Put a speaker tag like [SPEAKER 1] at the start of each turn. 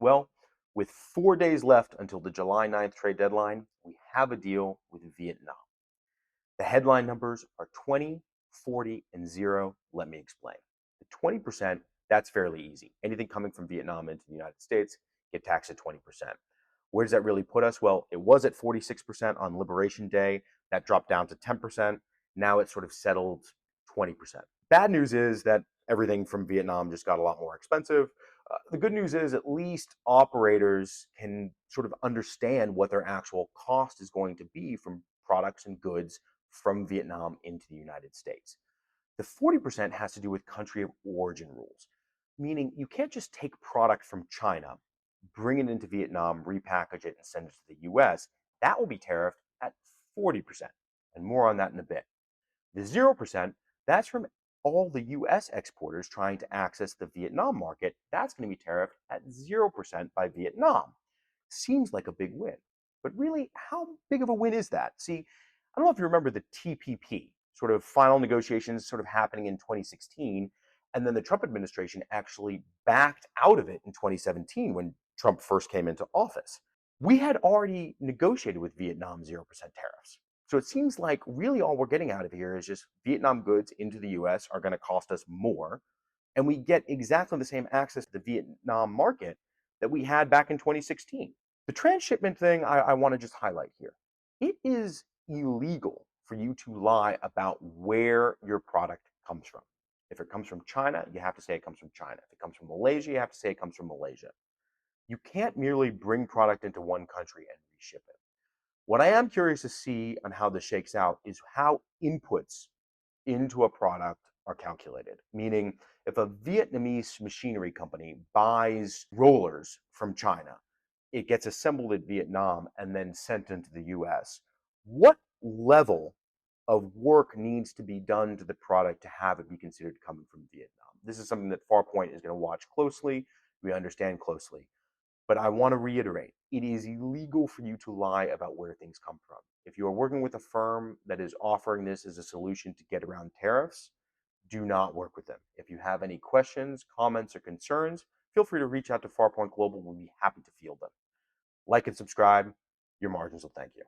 [SPEAKER 1] Well, with 4 days left until the July 9th trade deadline, we have a deal with Vietnam. The headline numbers are 20, 40, and 0. Let me explain. The 20%, that's fairly easy. Anything coming from Vietnam into the United States get taxed at 20%. Where does that really put us? Well, it was at 46% on Liberation Day. That dropped down to 10%. Now it's sort of settled 20%. Bad news is that everything from Vietnam just got a lot more expensive. The good news is at least operators can sort of understand what their actual cost is going to be from products and goods from Vietnam into the United States. The 40% has to do with country of origin rules, meaning you can't just take product from China, bring it into Vietnam, repackage it, and send it to the US. That will be tariffed at 40%, and more on that in a bit. The 0%, that's from all the US exporters trying to access the Vietnam market. That's going to be tariffed at 0% by Vietnam. Seems like a big win. But really, how big of a win is that? See, I don't know if you remember the TPP, sort of final negotiations sort of happening in 2016, and then the Trump administration actually backed out of it in 2017 when Trump first came into office. We had already negotiated with Vietnam 0% tariffs. So it seems like really all we're getting out of here is just Vietnam goods into the US are going to cost us more, and we get exactly the same access to the Vietnam market that we had back in 2016. The transshipment thing I want to just highlight here. It is illegal for you to lie about where your product comes from. If it comes from China, you have to say it comes from China. If it comes from Malaysia, you have to say it comes from Malaysia. You can't merely bring product into one country and reship it. What I am curious to see on how this shakes out is how inputs into a product are calculated. Meaning, if a Vietnamese machinery company buys rollers from China, it gets assembled in Vietnam and then sent into the US. What level of work needs to be done to the product to have it be considered coming from Vietnam? This is something that Farpoint is going to watch closely, we understand closely. But I want to reiterate, it is illegal for you to lie about where things come from. If you are working with a firm that is offering this as a solution to get around tariffs, do not work with them. If you have any questions, comments, or concerns, feel free to reach out to Farpoint Global. We'll be happy to field them. Like and subscribe. Your margins will thank you.